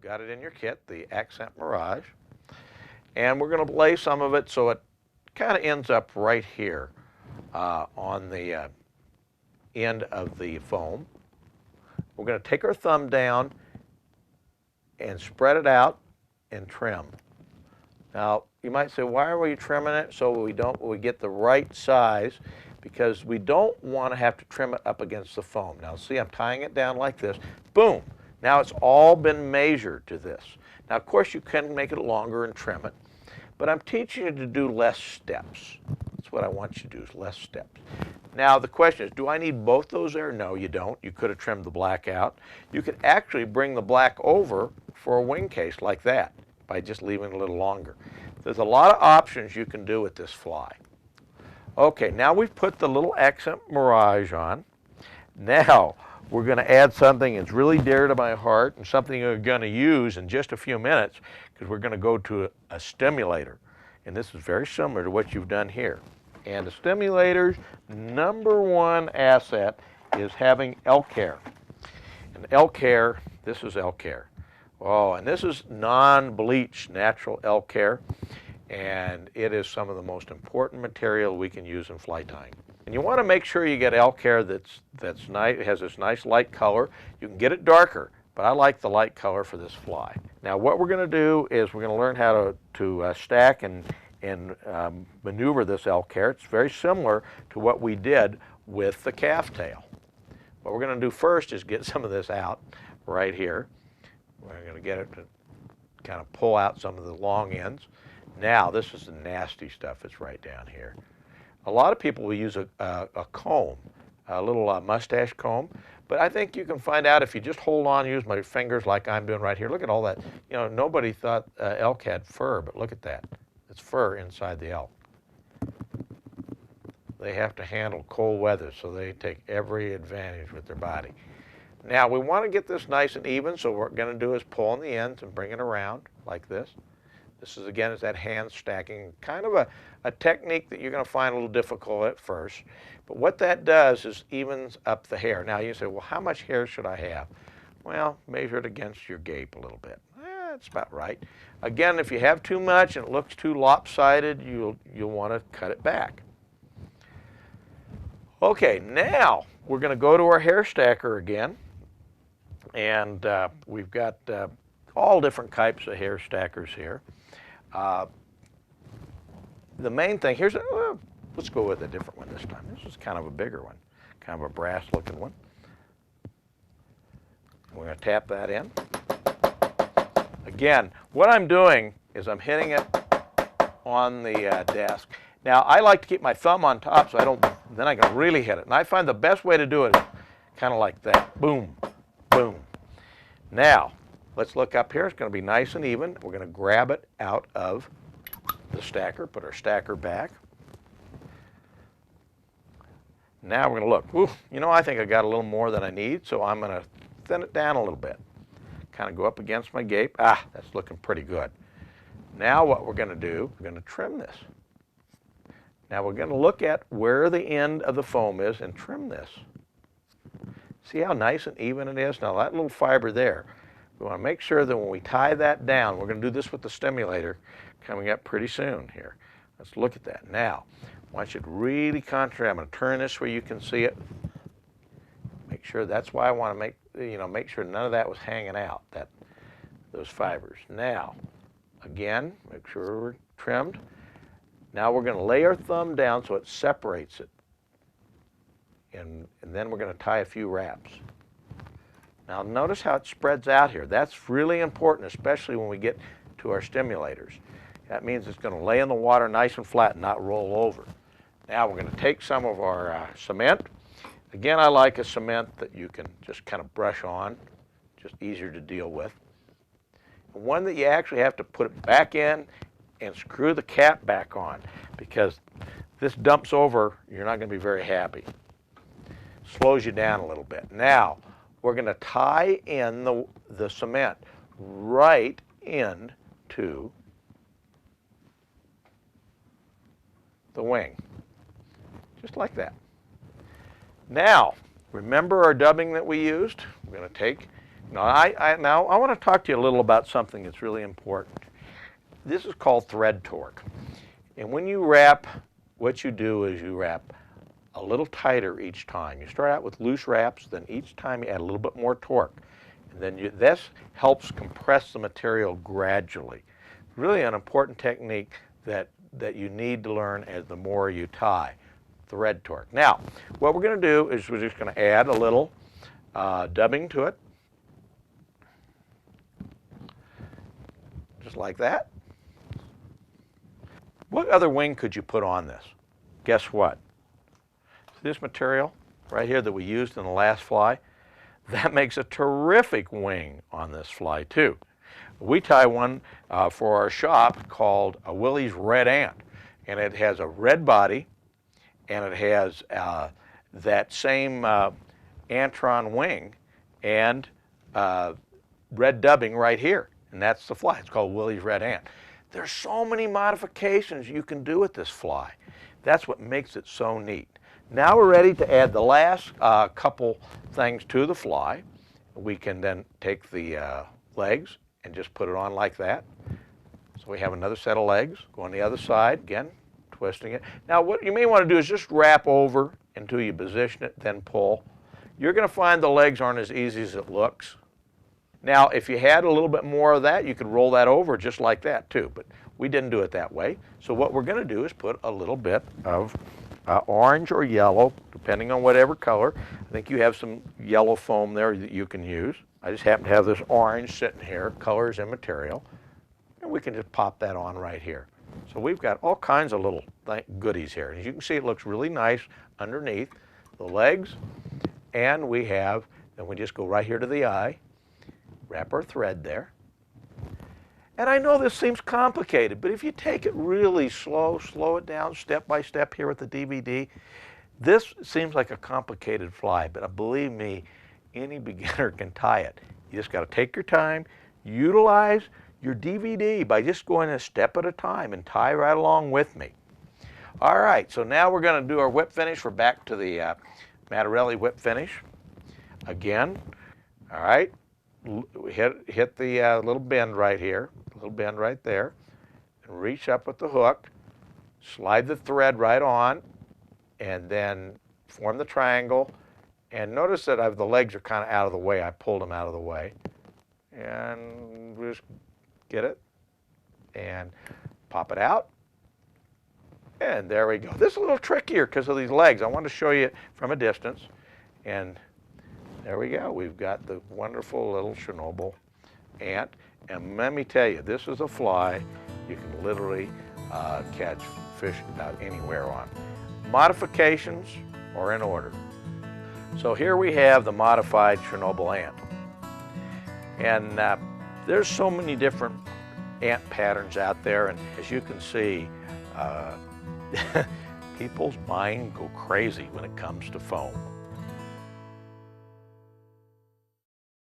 got it in your kit, the Accent Mirage. And we're going to lay some of it so it kind of ends up right here on the end of the foam. We're going to take our thumb down and spread it out and trim. Now, you might say, why are we trimming it? So we get the right size, because we don't want to have to trim it up against the foam. Now, see, I'm tying it down like this. Boom. Now it's all been measured to this. Now, of course, you can make it longer and trim it, but I'm teaching you to do less steps. That's what I want you to do, is less steps. Now, the question is, do I need both those there? No, you don't. You could have trimmed the black out. You could actually bring the black over for a wing case like that by just leaving it a little longer. There's a lot of options you can do with this fly. Okay, now we've put the little Accent Mirage on. Now, we're going to add something that's really dear to my heart, and something you're going to use in just a few minutes, because we're going to go to a stimulator. And this is very similar to what you've done here. And the stimulator's #1 asset is having Elk Hair. And Elk Hair, this is Elk Hair. Oh, and this is non-bleached natural Elk Hair. And it is some of the most important material we can use in fly tying. And you want to make sure you get Elk Hair that's nice, it has this nice light color. You can get it darker, but I like the light color for this fly. Now, what we're going to do is we're going to learn how to stack and maneuver this Elk Hair. It's very similar to what we did with the calf tail. What we're going to do first is get some of this out right here. We're going to get it to kind of pull out some of the long ends. Now, this is the nasty stuff that's right down here. A lot of people will use a comb, a little mustache comb, but I think you can find out if you just hold on, use my fingers like I'm doing right here. Look at all that. You know, nobody thought elk had fur, but look at that. It's fur inside the elk. They have to handle cold weather, so they take every advantage with their body. Now, we want to get this nice and even, so what we're going to do is pull on the ends and bring it around like this. This is, again, is that hand stacking, kind of a technique that you're going to find a little difficult at first. But what that does is evens up the hair. Now, you say, well, how much hair should I have? Well, measure it against your gape a little bit. That's about right. Again, if you have too much and it looks too lopsided, you'll want to cut it back. Okay, now we're going to go to our hair stacker again. And we've got all different types of hair stackers here. The main thing, let's go with a different one this time. This is kind of a bigger one, kind of a brass looking one. We're going to tap that in. Again, what I'm doing is I'm hitting it on the desk. Now, I like to keep my thumb on top so then I can really hit it. And I find the best way to do it is kind of like that. Boom, boom. Now, let's look up here. It's going to be nice and even. We're going to grab it out of the stacker, put our stacker back. Now we're going to look. Ooh, you know, I think I got a little more than I need, so I'm going to thin it down a little bit. Kind of go up against my gape. Ah, that's looking pretty good. Now what we're going to do, we're going to trim this. Now we're going to look at where the end of the foam is and trim this. See how nice and even it is? Now that little fiber there, we want to make sure that when we tie that down, we're going to do this with the stimulator coming up pretty soon here. Let's look at that. Now, I want you to really concentrate. I'm going to turn this where you can see it. Make sure, that's why I want to make sure none of that was hanging out, those fibers. Now, again, make sure we're trimmed. Now we're going to lay our thumb down so it separates it. And then we're going to tie a few wraps. Now notice how it spreads out here. That's really important, especially when we get to our stimulators. That means it's going to lay in the water nice and flat and not roll over. Now we're going to take some of our cement. Again, I like a cement that you can just kind of brush on, just easier to deal with. And one that you actually have to put it back in and screw the cap back on, because this dumps over, you're not going to be very happy. Slows you down a little bit. Now, we're going to tie in the cement right into the wing, just like that. Now, remember our dubbing that we used? We're going to take Now I want to talk to you a little about something that's really important. This is called thread torque. And when you wrap, what you do is you wrap a little tighter each time. You start out with loose wraps, then each time you add a little bit more torque. And then this helps compress the material gradually. Really an important technique that you need to learn as the more you tie. Thread torque. Now, what we're going to do is we're just going to add a little dubbing to it. Just like that. What other wing could you put on this? Guess what? This material right here that we used in the last fly, that makes a terrific wing on this fly too. We tie one for our shop called a Willy's Red Ant, and it has a red body, and it has that same Antron wing and red dubbing right here, and that's the fly. It's called Willy's Red Ant. There's so many modifications you can do with this fly. That's what makes it so neat. Now we're ready to add the last couple things to the fly. We can then take the legs and just put it on like that. So we have another set of legs. Go on the other side, again, twisting it. Now what you may want to do is just wrap over until you position it, then pull. You're going to find the legs aren't as easy as it looks. Now, if you had a little bit more of that, you could roll that over just like that too, but we didn't do it that way. So what we're going to do is put a little bit of orange or yellow, depending on whatever color. I think you have some yellow foam there that you can use. I just happen to have this orange sitting here, colors and material, and we can just pop that on right here. So we've got all kinds of little goodies here. As you can see, it looks really nice underneath the legs, and we have, then we just go right here to the eye, wrap our thread there. And I know this seems complicated, but if you take it really slow it down step by step here with the DVD, this seems like a complicated fly, but believe me, any beginner can tie it. You just got to take your time, utilize your DVD by just going a step at a time and tie right along with me. All right, so now we're going to do our whip finish. We're back to the Mattarelli whip finish again. All right. Hit the little bend right here, little bend right there, and reach up with the hook, slide the thread right on, and then form the triangle. And notice that the legs are kind of out of the way. I pulled them out of the way. And just get it and pop it out. And there we go. This is a little trickier because of these legs. I want to show you from a distance. And there we go. We've got the wonderful little Chernobyl ant. And let me tell you, this is a fly you can literally catch fish about anywhere on. Modifications are in order. So here we have the Modified Chernobyl Ant. And there's so many different ant patterns out there. And as you can see, people's minds go crazy when it comes to foam.